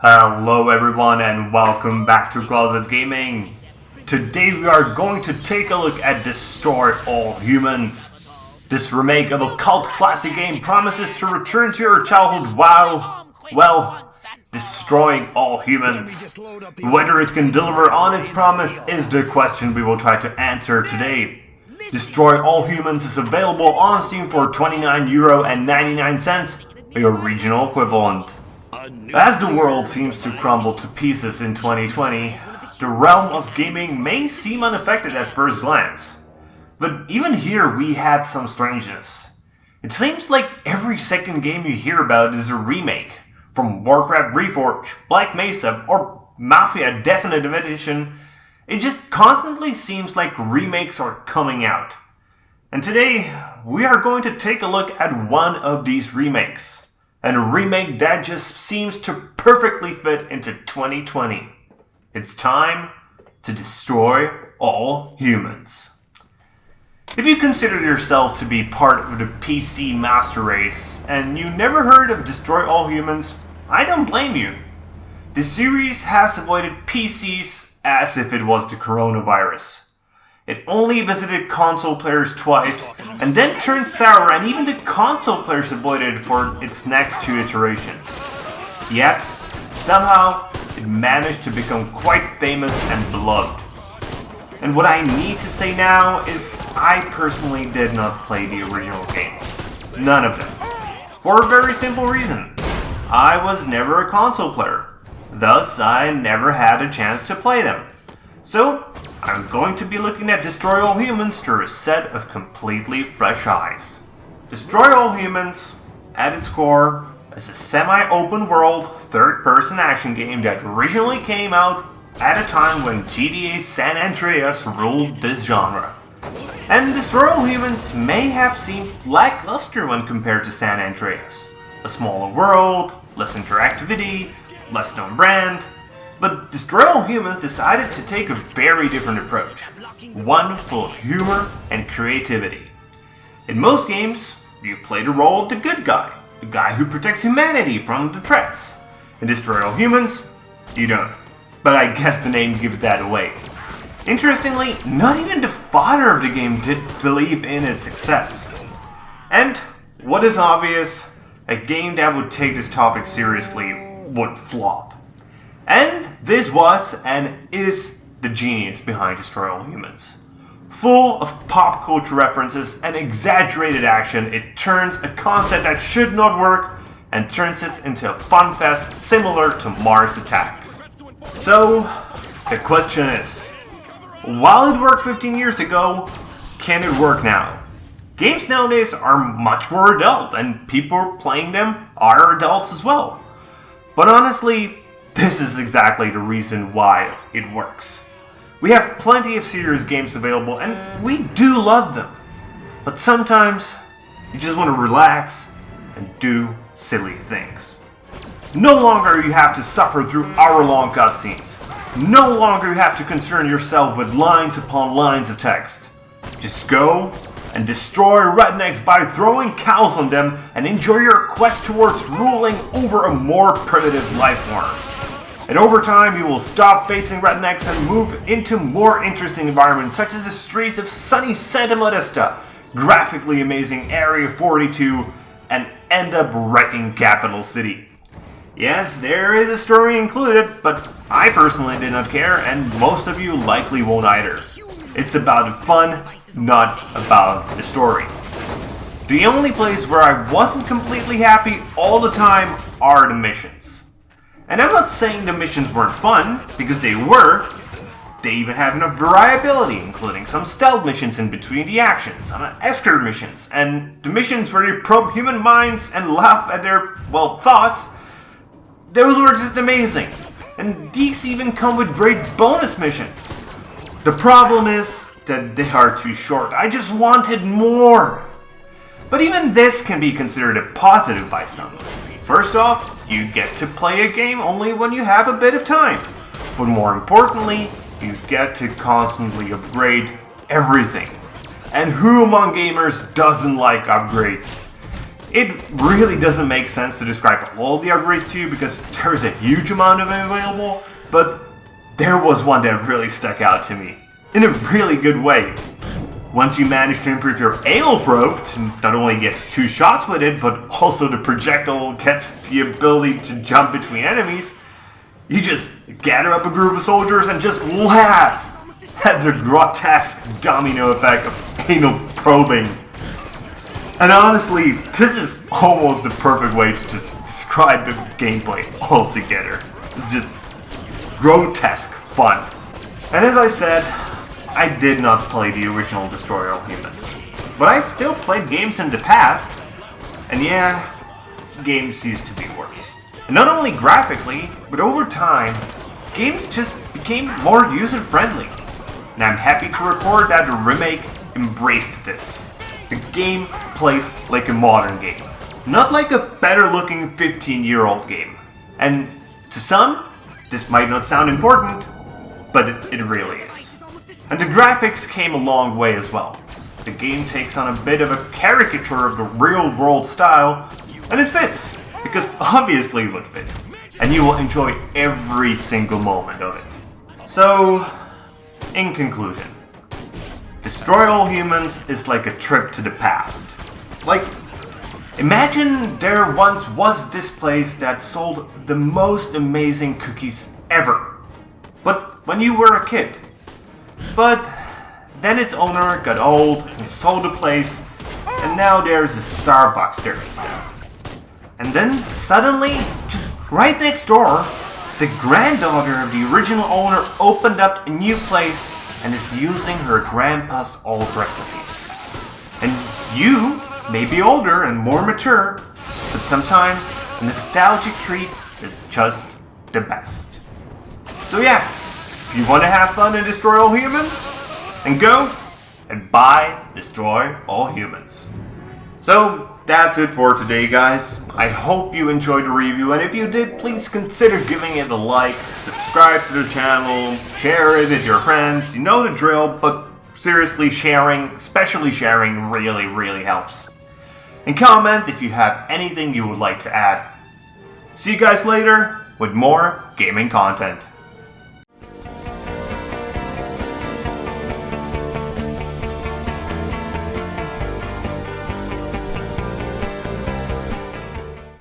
Hello everyone and welcome back to Closet Gaming. Today we are going to take a look at Destroy All Humans. This remake of a cult classic game promises to return to your childhood while destroying all humans. Whether it can deliver on its promise is the question we will try to answer today. Destroy All Humans is available on Steam for €29.99, your regional equivalent. As the world seems to crumble to pieces in 2020, the realm of gaming may seem unaffected at first glance. But even here we had some strangeness. It seems like every second game you hear about is a remake, from Warcraft Reforged, Black Mesa, or Mafia Definitive Edition. It just constantly seems like remakes are coming out. And today, we are going to take a look at one of these remakes. And a remake that just seems to perfectly fit into 2020. It's time to destroy all humans. If you consider yourself to be part of the PC master race, and you never heard of Destroy All Humans, I don't blame you. The series has avoided PCs as if it was the coronavirus. It only visited console players twice, and then turned sour, and even the console players avoided it for its next two iterations. Yet, somehow, it managed to become quite famous and beloved. And what I need to say now is I personally did not play the original games. None of them. For a very simple reason. I was never a console player. Thus, I never had a chance to play them. So, I'm going to be looking at Destroy All Humans through a set of completely fresh eyes. Destroy All Humans, at its core, is a semi-open world, third-person action game that originally came out at a time when GTA San Andreas ruled this genre. And Destroy All Humans may have seemed lackluster when compared to San Andreas. A smaller world, less interactivity, less known brand. But Destroy All Humans decided to take a very different approach, one full of humor and creativity. In most games, you play the role of the good guy, the guy who protects humanity from the threats. In Destroy All Humans, you don't. But I guess the name gives that away. Interestingly, not even the father of the game did believe in its success. And, what is obvious, a game that would take this topic seriously would flop. And this was and is the genius behind Destroy All Humans. Full of pop culture references and exaggerated action, it turns a concept that should not work and turns it into a fun fest similar to Mars Attacks. So, the question is, while it worked 15 years ago, can it work now? Games nowadays are much more adult, and people playing them are adults as well. But honestly, this is exactly the reason why it works. We have plenty of serious games available, and we do love them. But sometimes, you just want to relax and do silly things. No longer you have to suffer through hour-long cutscenes. No longer you have to concern yourself with lines upon lines of text. Just go and destroy rednecks by throwing cows on them and enjoy your quest towards ruling over a more primitive life form. And over time, you will stop facing rednecks and move into more interesting environments such as the streets of sunny Santa Modesta, graphically amazing Area 42, and end up wrecking Capital City. Yes, there is a story included, but I personally did not care, and most of you likely won't either. It's about the fun, not about the story. The only place where I wasn't completely happy all the time are the missions. And I'm not saying the missions weren't fun, because they were. They even have enough variability, including some stealth missions in between the actions, some escort missions, and the missions where you probe human minds and laugh at their, thoughts. Those were just amazing. And these even come with great bonus missions. The problem is that they are too short. I just wanted more. But even this can be considered a positive by some. First off, you get to play a game only when you have a bit of time. But more importantly, you get to constantly upgrade everything. And who among gamers doesn't like upgrades? It really doesn't make sense to describe all the upgrades to you because there's a huge amount of them available, but there was one that really stuck out to me, in a really good way. Once you manage to improve your anal probe to not only get 2 shots with it, but also the projectile gets the ability to jump between enemies, you just gather up a group of soldiers and just laugh at the grotesque domino effect of anal probing. And honestly, this is almost the perfect way to just describe the gameplay altogether. It's just grotesque fun. And as I said, I did not play the original Destroy All Humans. But I still played games in the past, and yeah, games used to be worse. And not only graphically, but over time, games just became more user-friendly. And I'm happy to report that the remake embraced this. The game plays like a modern game, not like a better-looking 15-year-old game. And to some, this might not sound important, but it really is. And the graphics came a long way as well. The game takes on a bit of a caricature of the real-world style, and it fits, because obviously it would fit. And you will enjoy every single moment of it. So, in conclusion, Destroy All Humans is like a trip to the past. Like, imagine there once was this place that sold the most amazing cookies ever. But when you were a kid. But then its owner got old and sold the place, and now there's a Starbucks there instead. And then suddenly, just right next door, the granddaughter of the original owner opened up a new place and is using her grandpa's old recipes. And you may be older and more mature, but sometimes a nostalgic treat is just the best. So yeah, if you want to have fun and destroy all humans, then go and buy Destroy All Humans. So that's it for today, guys. I hope you enjoyed the review, and if you did, please consider giving it a like, subscribe to the channel, share it with your friends. You know the drill, but seriously, sharing, especially sharing, really helps. And comment if you have anything you would like to add. See you guys later with more gaming content.